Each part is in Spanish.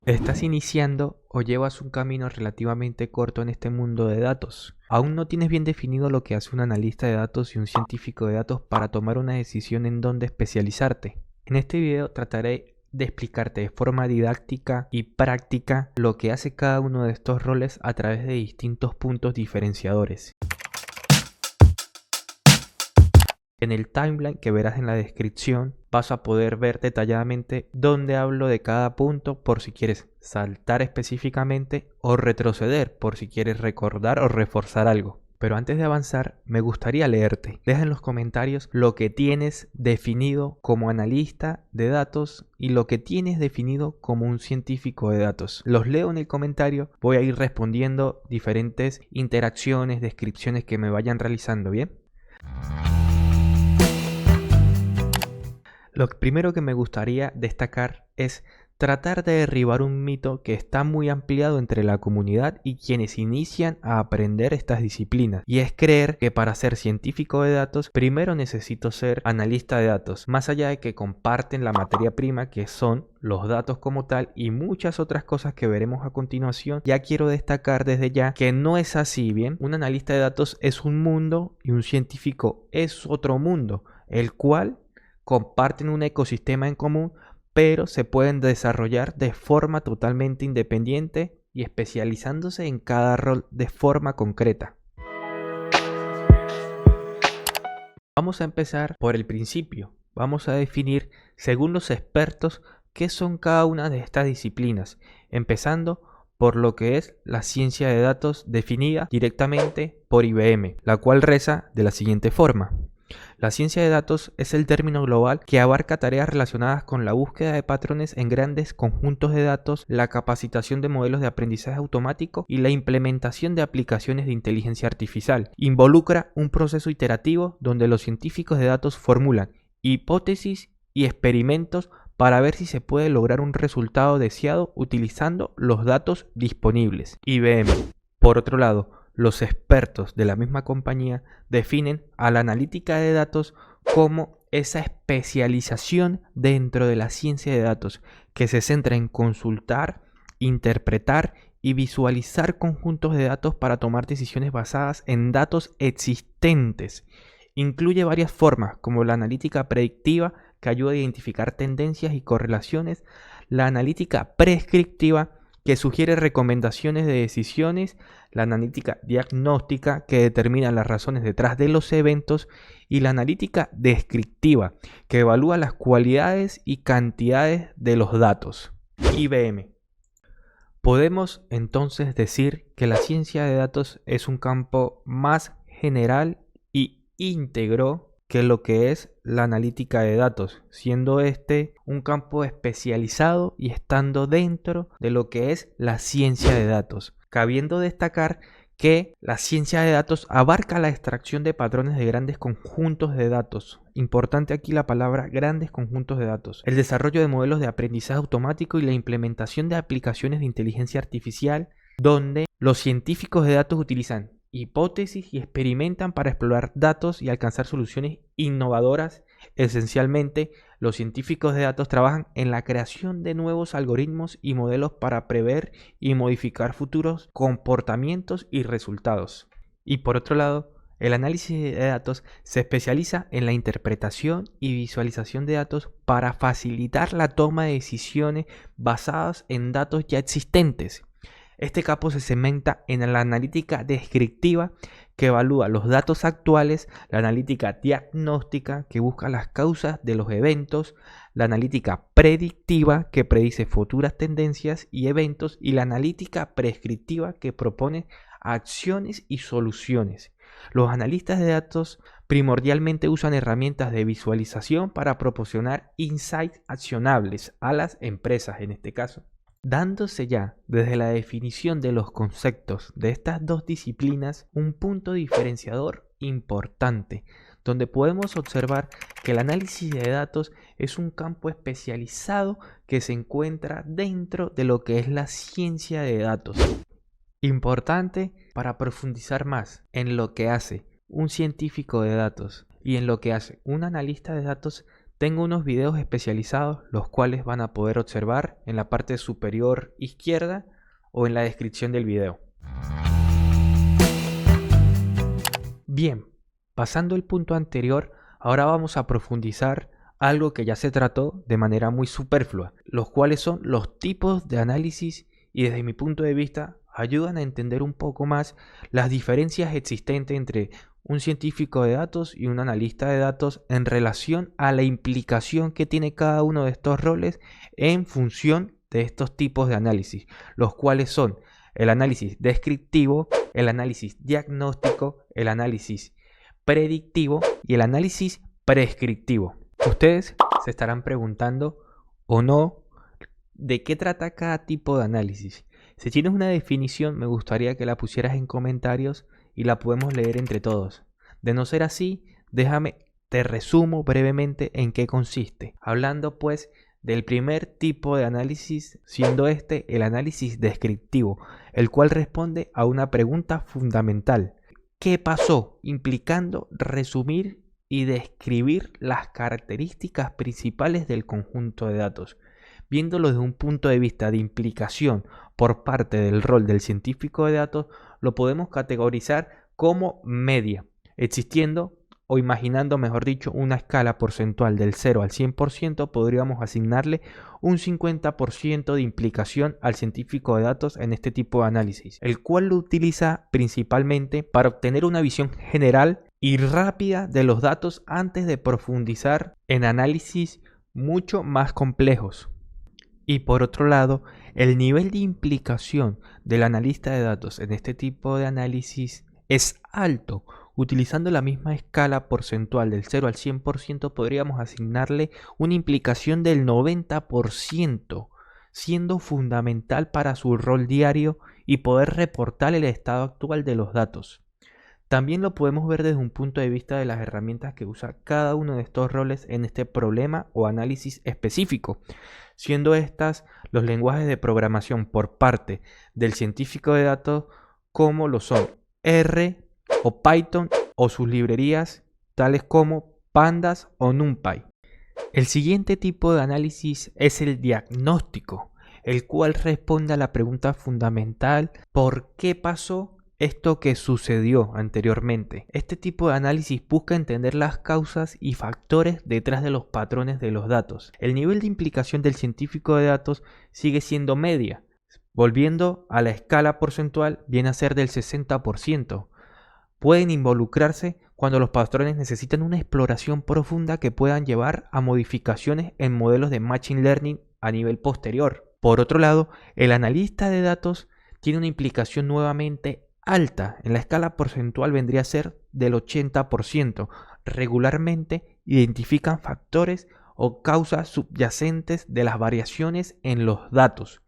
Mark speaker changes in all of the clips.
Speaker 1: Estás iniciando o llevas un camino relativamente corto en este mundo de datos. Aún no tienes bien definido lo que hace un analista de datos y un científico de datos para tomar una decisión en dónde especializarte. En este video trataré de explicarte de forma didáctica y práctica lo que hace cada uno de estos roles a través de distintos puntos diferenciadores. En el timeline que verás en la descripción vas a poder ver detalladamente dónde hablo de cada punto por si quieres saltar específicamente o retroceder por si quieres recordar o reforzar algo. Pero antes de avanzar me gustaría leerte. Deja en los comentarios lo que tienes definido como analista de datos y lo que tienes definido como un científico de datos. Los leo en el comentario, voy a ir respondiendo diferentes interacciones, descripciones que me vayan realizando, ¿bien? Lo primero que me gustaría destacar es tratar de derribar un mito que está muy ampliado entre la comunidad y quienes inician a aprender estas disciplinas, y es creer que para ser científico de datos primero necesito ser analista de datos, más allá de que comparten la materia prima que son los datos como tal y muchas otras cosas que veremos a continuación. Ya quiero destacar desde ya que no es así, ¿bien? Un analista de datos es un mundo y un científico es otro mundo, el cual comparten un ecosistema en común, pero se pueden desarrollar de forma totalmente independiente y especializándose en cada rol de forma concreta. Vamos a empezar por el principio. Vamos a definir, según los expertos, qué son cada una de estas disciplinas, empezando por lo que es la ciencia de datos definida directamente por IBM, la cual reza de la siguiente forma. La ciencia de datos es el término global que abarca tareas relacionadas con la búsqueda de patrones en grandes conjuntos de datos, la capacitación de modelos de aprendizaje automático y la implementación de aplicaciones de inteligencia artificial. Involucra un proceso iterativo donde los científicos de datos formulan hipótesis y experimentos para ver si se puede lograr un resultado deseado utilizando los datos disponibles. IBM. Por otro lado, los expertos de la misma compañía definen a la analítica de datos como esa especialización dentro de la ciencia de datos que se centra en consultar, interpretar y visualizar conjuntos de datos para tomar decisiones basadas en datos existentes. Incluye varias formas como la analítica predictiva, que ayuda a identificar tendencias y correlaciones, la analítica prescriptiva, que sugiere recomendaciones de decisiones, la analítica diagnóstica, que determina las razones detrás de los eventos, y la analítica descriptiva, que evalúa las cualidades y cantidades de los datos. IBM. Podemos entonces decir que la ciencia de datos es un campo más general y íntegro que lo que es la analítica de datos, siendo este un campo especializado y estando dentro de lo que es la ciencia de datos, cabiendo destacar que la ciencia de datos abarca la extracción de patrones de grandes conjuntos de datos. Importante aquí la palabra grandes conjuntos de datos. El desarrollo de modelos de aprendizaje automático y la implementación de aplicaciones de inteligencia artificial, donde los científicos de datos utilizan hipótesis y experimentan para explorar datos y alcanzar soluciones innovadoras. Esencialmente, los científicos de datos trabajan en la creación de nuevos algoritmos y modelos para prever y modificar futuros comportamientos y resultados. Y por otro lado, el análisis de datos se especializa en la interpretación y visualización de datos para facilitar la toma de decisiones basadas en datos ya existentes. Este campo se cementa en la analítica descriptiva, que evalúa los datos actuales, la analítica diagnóstica, que busca las causas de los eventos, la analítica predictiva, que predice futuras tendencias y eventos, y la analítica prescriptiva, que propone acciones y soluciones. Los analistas de datos primordialmente usan herramientas de visualización para proporcionar insights accionables a las empresas en este caso. Dándose ya desde la definición de los conceptos de estas dos disciplinas un punto diferenciador importante, donde podemos observar que el análisis de datos es un campo especializado que se encuentra dentro de lo que es la ciencia de datos. Importante para profundizar más en lo que hace un científico de datos y en lo que hace un analista de datos, tengo unos videos especializados los cuales van a poder observar en la parte superior izquierda o en la descripción del video. Bien, pasando el punto anterior, ahora vamos a profundizar algo que ya se trató de manera muy superflua, los cuales son los tipos de análisis y desde mi punto de vista ayudan a entender un poco más las diferencias existentes entre un científico de datos y un analista de datos en relación a la implicación que tiene cada uno de estos roles en función de estos tipos de análisis, los cuales son el análisis descriptivo, el análisis diagnóstico, el análisis predictivo y el análisis prescriptivo. Ustedes se estarán preguntando o no de qué trata cada tipo de análisis. Si tienes una definición, me gustaría que la pusieras en comentarios y la podemos leer entre todos. De no ser así, te resumo brevemente en qué consiste. Hablando pues del primer tipo de análisis, siendo este el análisis descriptivo, el cual responde a una pregunta fundamental. ¿Qué pasó? Implicando resumir y describir las características principales del conjunto de datos. Viéndolo desde un punto de vista de implicación por parte del rol del científico de datos, lo podemos categorizar como media, existiendo o imaginando, mejor dicho, una escala porcentual del 0 al 100%, podríamos asignarle un 50% de implicación al científico de datos en este tipo de análisis, el cual lo utiliza principalmente para obtener una visión general y rápida de los datos antes de profundizar en análisis mucho más complejos. Y por otro lado, el nivel de implicación del analista de datos en este tipo de análisis es alto. Utilizando la misma escala porcentual del 0 al 100%, podríamos asignarle una implicación del 90%, siendo fundamental para su rol diario y poder reportar el estado actual de los datos. También lo podemos ver desde un punto de vista de las herramientas que usa cada uno de estos roles en este problema o análisis específico, siendo estas los lenguajes de programación por parte del científico de datos, como lo son R o Python o sus librerías tales como Pandas o NumPy. El siguiente tipo de análisis es el diagnóstico, el cual responde a la pregunta fundamental: ¿por qué pasó esto que sucedió anteriormente? Este tipo de análisis busca entender las causas y factores detrás de los patrones de los datos. El nivel de implicación del científico de datos sigue siendo media. Volviendo a la escala porcentual, viene a ser del 60%. Pueden involucrarse cuando los patrones necesitan una exploración profunda que puedan llevar a modificaciones en modelos de Machine Learning a nivel posterior. Por otro lado, el analista de datos tiene una implicación nuevamente alta. En la escala porcentual vendría a ser del 80%. Regularmente identifican factores o causas subyacentes de las variaciones en los datos.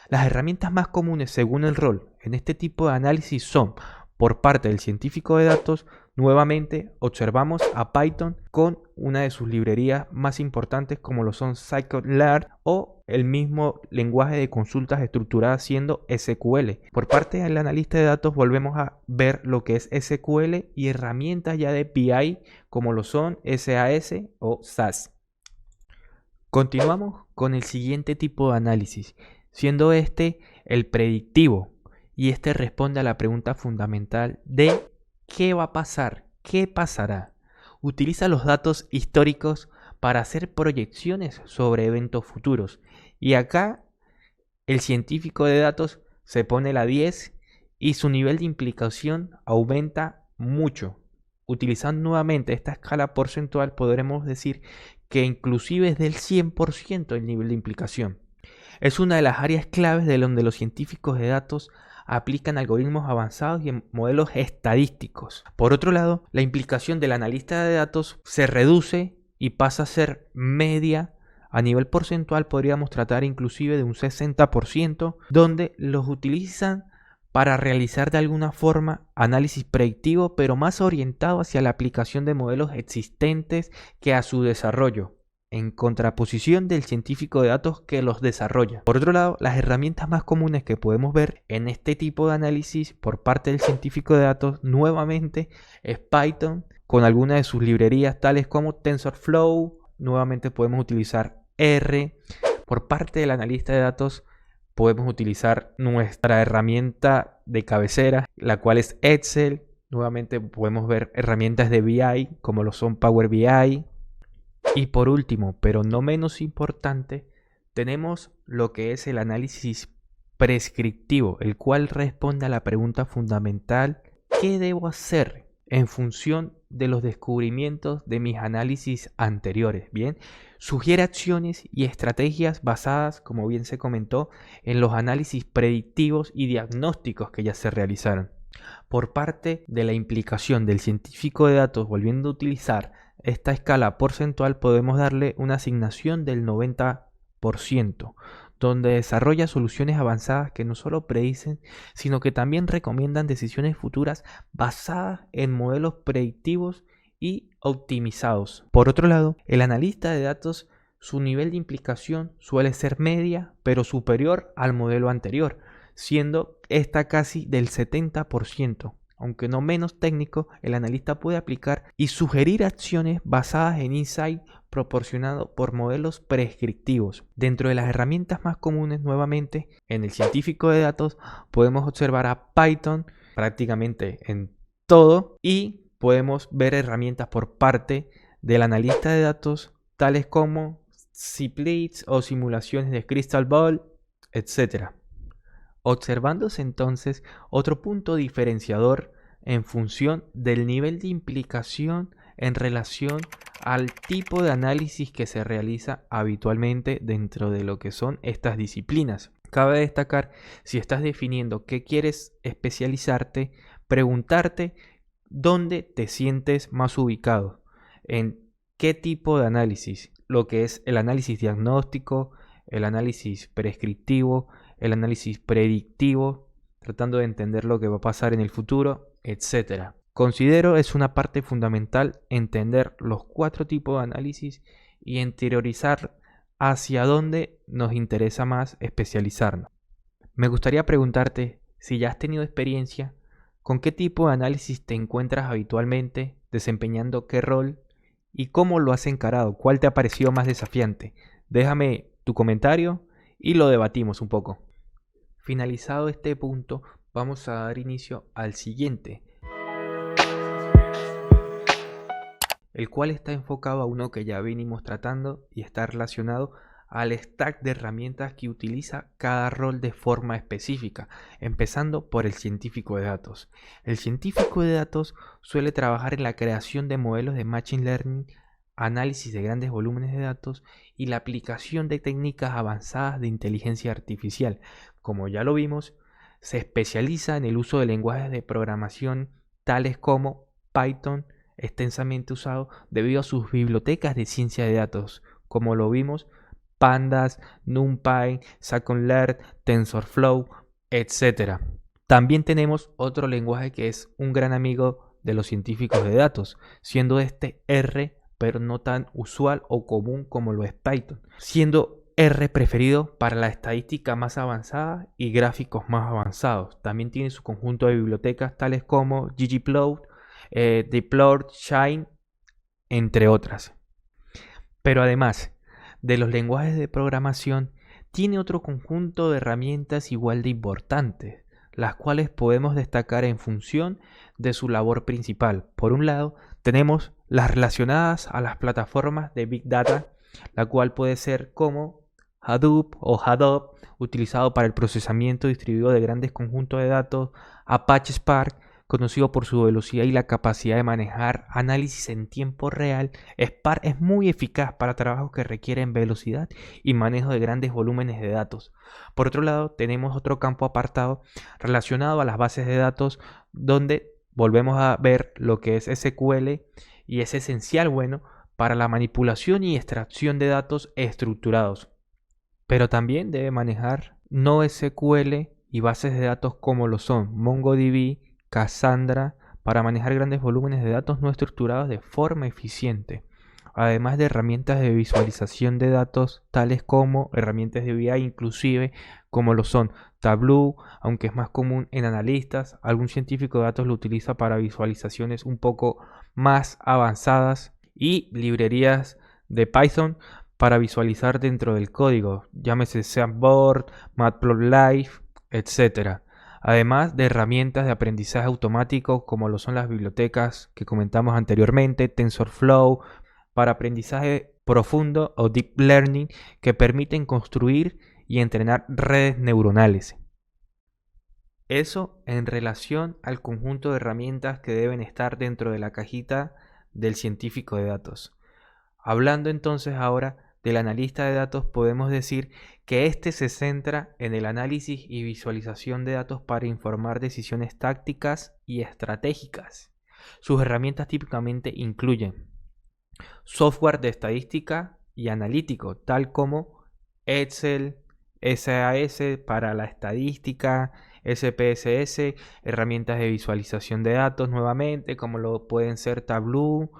Speaker 1: Las herramientas más comunes según el rol en este tipo de análisis son: por parte del científico de datos, nuevamente observamos a Python con una de sus librerías más importantes como lo son Scikit-learn o el mismo lenguaje de consultas estructuradas siendo SQL. Por parte del analista de datos volvemos a ver lo que es SQL y herramientas ya de BI como lo son SAS o SAS. Continuamos con el siguiente tipo de análisis, siendo este el predictivo. Y este responde a la pregunta fundamental de ¿qué va a pasar? ¿Qué pasará? Utiliza los datos históricos para hacer proyecciones sobre eventos futuros. Y acá el científico de datos se pone la 10 y su nivel de implicación aumenta mucho. Utilizando nuevamente esta escala porcentual, podremos decir que inclusive es del 100% el nivel de implicación. Es una de las áreas claves de donde los científicos de datos aplican algoritmos avanzados y modelos estadísticos. Por otro lado, la implicación del analista de datos se reduce y pasa a ser media. A nivel porcentual podríamos tratar inclusive de un 60%, donde los utilizan para realizar de alguna forma análisis predictivo, pero más orientado hacia la aplicación de modelos existentes que a su desarrollo, en contraposición del científico de datos que los desarrolla. Por otro lado, las herramientas más comunes que podemos ver en este tipo de análisis por parte del científico de datos nuevamente es Python, con algunas de sus librerías tales como TensorFlow nuevamente podemos utilizar R. Por parte del analista de datos, podemos utilizar nuestra herramienta de cabecera, la cual es Excel. Nuevamente podemos ver herramientas de BI, como lo son Power BI. Y por último, pero no menos importante, tenemos lo que es el análisis prescriptivo, el cual responde a la pregunta fundamental: ¿qué debo hacer en función de los descubrimientos de mis análisis anteriores? Bien, sugiere acciones y estrategias basadas, como bien se comentó, en los análisis predictivos y diagnósticos que ya se realizaron. Por parte de la implicación del científico de datos, volviendo a utilizar esta escala porcentual, podemos darle una asignación del 90%, donde desarrolla soluciones avanzadas que no solo predicen, sino que también recomiendan decisiones futuras basadas en modelos predictivos y optimizados. Por otro lado, el analista de datos, su nivel de implicación suele ser media, pero superior al modelo anterior, siendo esta casi del 70%. Aunque no menos técnico, el analista puede aplicar y sugerir acciones basadas en insight proporcionado por modelos prescriptivos. Dentro de las herramientas más comunes, nuevamente, en el científico de datos podemos observar a Python prácticamente en todo, y podemos ver herramientas por parte del analista de datos tales como Splits o simulaciones de Crystal Ball, etc. Observándose entonces otro punto diferenciador en función del nivel de implicación en relación al tipo de análisis que se realiza habitualmente dentro de lo que son estas disciplinas. Cabe destacar, si estás definiendo qué quieres especializarte, preguntarte dónde te sientes más ubicado, en qué tipo de análisis, lo que es el análisis diagnóstico, el análisis prescriptivo, el análisis predictivo, tratando de entender lo que va a pasar en el futuro, etc. Considero es una parte fundamental entender los 4 tipos de análisis y interiorizar hacia dónde nos interesa más especializarnos. Me gustaría preguntarte si ya has tenido experiencia, con qué tipo de análisis te encuentras habitualmente, desempeñando qué rol y cómo lo has encarado, cuál te ha parecido más desafiante. Déjame tu comentario y lo debatimos un poco. Finalizado este punto, vamos a dar inicio al siguiente, el cual está enfocado a uno que ya venimos tratando y está relacionado al stack de herramientas que utiliza cada rol de forma específica, empezando por el científico de datos. El científico de datos suele trabajar en la creación de modelos de Machine Learning, análisis de grandes volúmenes de datos y la aplicación de técnicas avanzadas de inteligencia artificial. Como ya lo vimos, se especializa en el uso de lenguajes de programación tales como Python, extensamente usado debido a sus bibliotecas de ciencia de datos, como lo vimos, Pandas, NumPy, Scikit-learn, TensorFlow, etc. También tenemos otro lenguaje que es un gran amigo de los científicos de datos, siendo este R, pero no tan usual o común como lo es Python, siendo R preferido para la estadística más avanzada y gráficos más avanzados. También tiene su conjunto de bibliotecas tales como ggplot, dplyr, Shine, entre otras. Pero además de los lenguajes de programación, tiene otro conjunto de herramientas igual de importantes, las cuales podemos destacar en función de su labor principal. Por un lado, tenemos las relacionadas a las plataformas de Big Data, la cual puede ser como Hadoop o Hadoop, utilizado para el procesamiento distribuido de grandes conjuntos de datos, Apache Spark, conocido por su velocidad y la capacidad de manejar análisis en tiempo real. Spark es muy eficaz para trabajos que requieren velocidad y manejo de grandes volúmenes de datos. Por otro lado, tenemos otro campo apartado relacionado a las bases de datos, donde volvemos a ver lo que es SQL, y es esencial, bueno, para la manipulación y extracción de datos estructurados. Pero también debe manejar no SQL y bases de datos como lo son MongoDB, Cassandra, para manejar grandes volúmenes de datos no estructurados de forma eficiente, además de herramientas de visualización de datos tales como herramientas de BI, inclusive como lo son Tableau, aunque es más común en analistas. Algún científico de datos lo utiliza para visualizaciones un poco más avanzadas, y librerías de Python para visualizar dentro del código, llámese Jamboard, Matplotlib, etc. Además de herramientas de aprendizaje automático como lo son las bibliotecas que comentamos anteriormente, TensorFlow, para aprendizaje profundo o Deep Learning que permiten construir y entrenar redes neuronales. Eso en relación al conjunto de herramientas que deben estar dentro de la cajita del científico de datos. Hablando entonces ahora del analista de datos, podemos decir que este se centra en el análisis y visualización de datos para informar decisiones tácticas y estratégicas. Sus herramientas típicamente incluyen software de estadística y analítico, tal como Excel, SAS para la estadística, SPSS, herramientas de visualización de datos nuevamente, como lo pueden ser Tableau,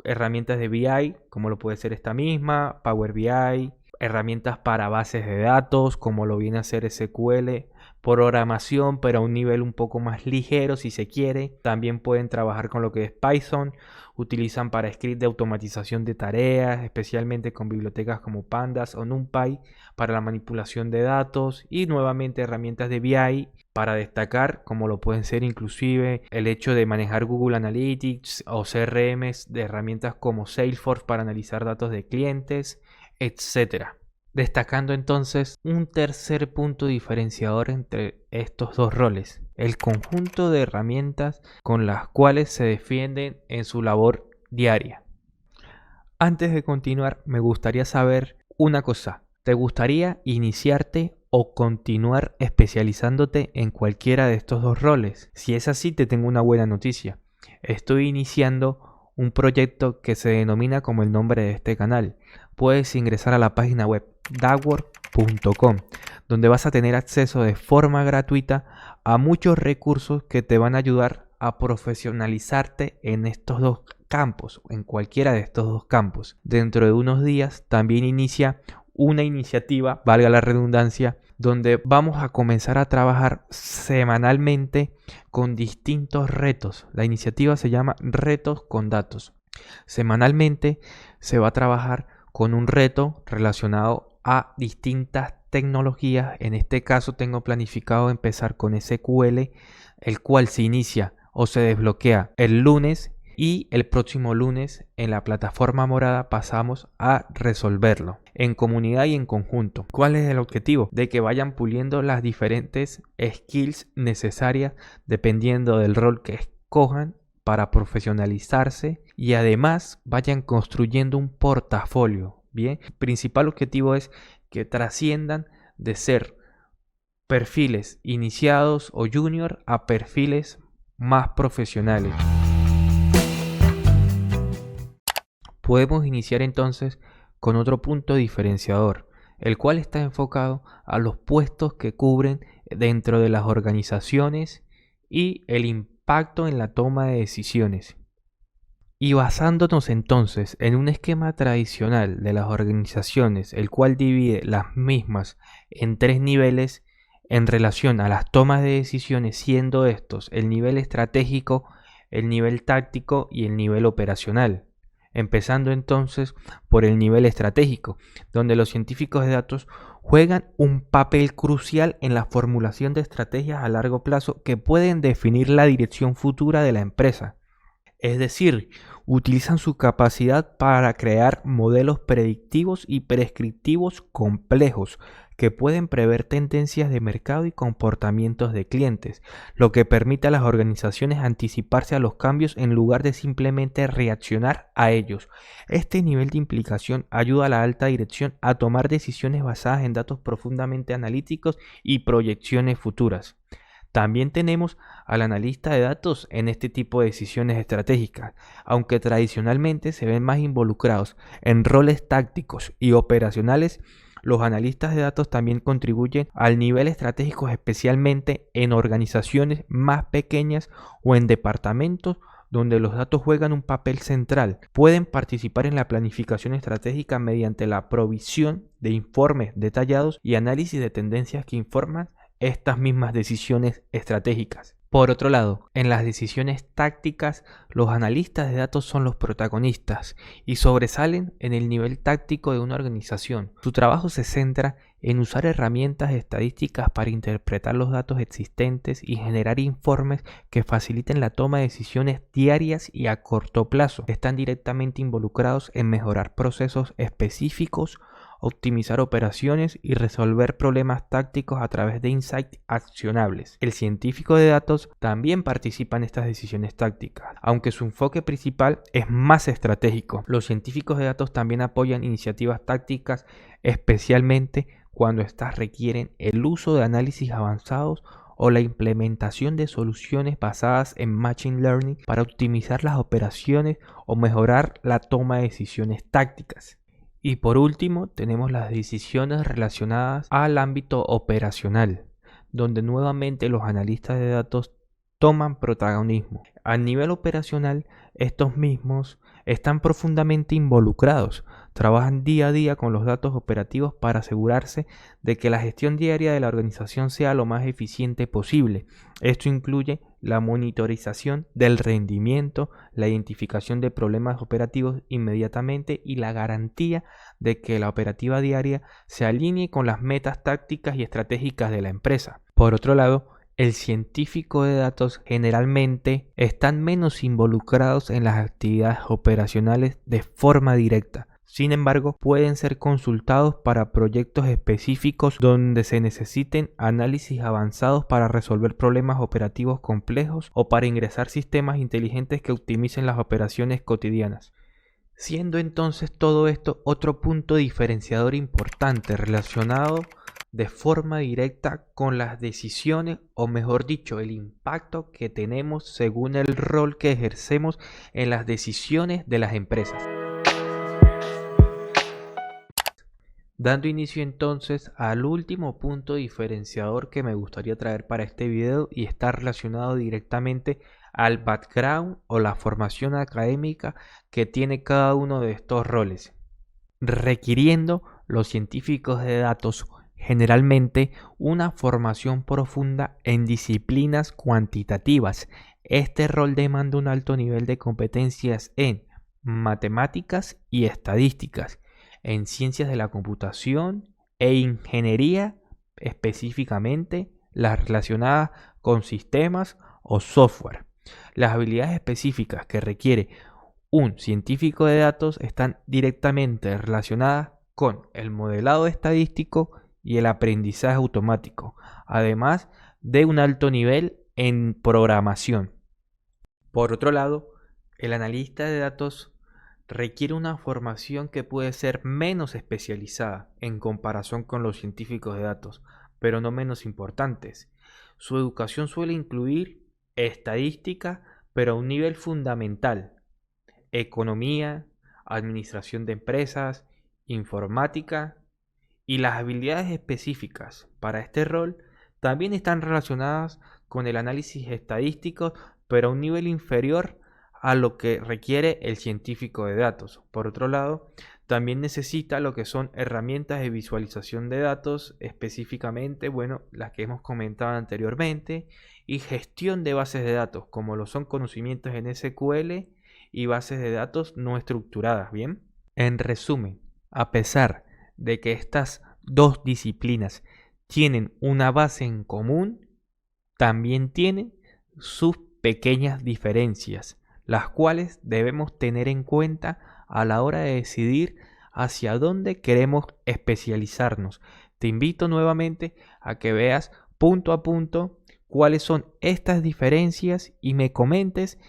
Speaker 1: herramientas de BI, como lo puede ser esta misma, Power BI, herramientas para bases de datos, como lo viene a ser SQL, programación, pero a un nivel un poco más ligero si se quiere. También pueden trabajar con lo que es Python, utilizan para script de automatización de tareas, especialmente con bibliotecas como Pandas o NumPy para la manipulación de datos, y nuevamente herramientas de BI para destacar, como lo pueden ser inclusive el hecho de manejar Google Analytics o CRMs de herramientas como Salesforce para analizar datos de clientes, etc. Destacando entonces un tercer punto diferenciador entre estos dos roles, el conjunto de herramientas con las cuales se defienden en su labor diaria. Antes de continuar, me gustaría saber una cosa. ¿Te gustaría iniciarte o continuar especializándote en cualquiera de estos dos roles? Si es así, te tengo una buena noticia. Estoy iniciando un proyecto que se denomina como el nombre de este canal. Puedes ingresar a la página web dagwork.com, donde vas a tener acceso de forma gratuita a muchos recursos que te van a ayudar a profesionalizarte en estos dos campos, en cualquiera de estos dos campos. Dentro de unos días también inicia una iniciativa, valga la redundancia, donde vamos a comenzar a trabajar semanalmente con distintos retos. La iniciativa se llama Retos con Datos. Semanalmente se va a trabajar con un reto relacionado a distintas tecnologías. En este caso tengo planificado empezar con SQL, el cual se inicia o se desbloquea el lunes, y el próximo lunes en la plataforma morada pasamos a resolverlo en comunidad y en conjunto. ¿Cuál es el objetivo? De que vayan puliendo las diferentes skills necesarias dependiendo del rol que escojan para profesionalizarse, y además vayan construyendo un portafolio. Bien, el principal objetivo es que trasciendan de ser perfiles iniciados o junior a perfiles más profesionales. Podemos iniciar entonces con otro punto diferenciador, el cual está enfocado a los puestos que cubren dentro de las organizaciones y el impacto en la toma de decisiones. Y basándonos entonces en un esquema tradicional de las organizaciones, el cual divide las mismas en 3 niveles en relación a las tomas de decisiones, siendo estos el nivel estratégico, el nivel táctico y el nivel operacional. Empezando entonces por el nivel estratégico, donde los científicos de datos juegan un papel crucial en la formulación de estrategias a largo plazo que pueden definir la dirección futura de la empresa. Es decir, utilizan su capacidad para crear modelos predictivos y prescriptivos complejos que pueden prever tendencias de mercado y comportamientos de clientes, lo que permite a las organizaciones anticiparse a los cambios en lugar de simplemente reaccionar a ellos. Este nivel de implicación ayuda a la alta dirección a tomar decisiones basadas en datos profundamente analíticos y proyecciones futuras. También tenemos al analista de datos en este tipo de decisiones estratégicas, aunque tradicionalmente se ven más involucrados en roles tácticos y operacionales. Los analistas de datos también contribuyen al nivel estratégico, especialmente en organizaciones más pequeñas o en departamentos donde los datos juegan un papel central. Pueden participar en la planificación estratégica mediante la provisión de informes detallados y análisis de tendencias que informan estas mismas decisiones estratégicas. Por otro lado, en las decisiones tácticas, los analistas de datos son los protagonistas y sobresalen en el nivel táctico de una organización. Su trabajo se centra en usar herramientas estadísticas para interpretar los datos existentes y generar informes que faciliten la toma de decisiones diarias y a corto plazo. Están directamente involucrados en mejorar procesos específicos, optimizar operaciones y resolver problemas tácticos a través de insights accionables. El científico de datos también participa en estas decisiones tácticas, aunque su enfoque principal es más estratégico. Los científicos de datos también apoyan iniciativas tácticas, especialmente cuando éstas requieren el uso de análisis avanzados o la implementación de soluciones basadas en Machine Learning para optimizar las operaciones o mejorar la toma de decisiones tácticas. Y por último, tenemos las decisiones relacionadas al ámbito operacional, donde nuevamente los analistas de datos toman protagonismo. A nivel operacional, estos mismos están profundamente involucrados, trabajan día a día con los datos operativos para asegurarse de que la gestión diaria de la organización sea lo más eficiente posible. Esto incluye la monitorización del rendimiento, la identificación de problemas operativos inmediatamente y la garantía de que la operativa diaria se alinee con las metas tácticas y estratégicas de la empresa. Por otro lado, el científico de datos generalmente están menos involucrados en las actividades operacionales de forma directa. Sin embargo, pueden ser consultados para proyectos específicos donde se necesiten análisis avanzados para resolver problemas operativos complejos o para ingresar sistemas inteligentes que optimicen las operaciones cotidianas. Siendo entonces todo esto otro punto diferenciador importante relacionado de forma directa con las decisiones, o mejor dicho, el impacto que tenemos según el rol que ejercemos en las decisiones de las empresas. Dando inicio entonces al último punto diferenciador que me gustaría traer para este video y está relacionado directamente al background o la formación académica que tiene cada uno de estos roles, requiriendo los científicos de datos generalmente una formación profunda en disciplinas cuantitativas. Este rol demanda un alto nivel de competencias en matemáticas y estadísticas, en ciencias de la computación e ingeniería, específicamente las relacionadas con sistemas o software. Las habilidades específicas que requiere un científico de datos están directamente relacionadas con el modelado estadístico y el aprendizaje automático, además de un alto nivel en programación. Por otro lado, el analista de datos requiere una formación que puede ser menos especializada en comparación con los científicos de datos, pero no menos importantes. Su educación suele incluir estadística, pero a un nivel fundamental, economía, administración de empresas, informática, y las habilidades específicas para este rol también están relacionadas con el análisis estadístico, pero a un nivel inferior a lo que requiere el científico de datos. Por otro lado, también necesita lo que son herramientas de visualización de datos, específicamente, las que hemos comentado anteriormente, y gestión de bases de datos, como lo son conocimientos en SQL y bases de datos no estructuradas. Bien, en resumen, a pesar de que estas dos disciplinas tienen una base en común, también tienen sus pequeñas diferencias, las cuales debemos tener en cuenta a la hora de decidir hacia dónde queremos especializarnos. Te invito nuevamente a que veas punto a punto cuáles son estas diferencias y me comentes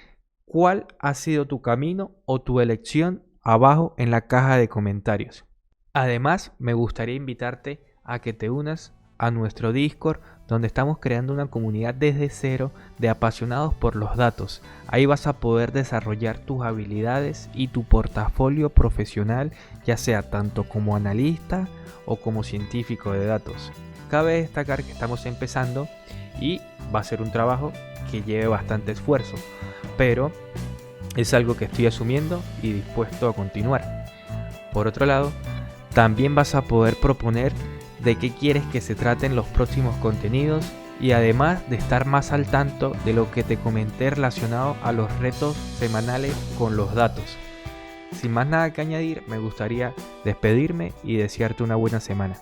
Speaker 1: cuál ha sido tu camino o tu elección abajo en la caja de comentarios. Además, me gustaría invitarte a que te unas a nuestro Discord, donde estamos creando una comunidad desde cero de apasionados por los datos. Ahí vas a poder desarrollar tus habilidades y tu portafolio profesional, ya sea tanto como analista o como científico de datos. Cabe destacar que estamos empezando y va a ser un trabajo que lleve bastante esfuerzo, pero es algo que estoy asumiendo y dispuesto a continuar. Por otro lado, también vas a poder proponer de qué quieres que se traten los próximos contenidos y además de estar más al tanto de lo que te comenté relacionado a los retos semanales con los datos. Sin más nada que añadir, me gustaría despedirme y desearte una buena semana.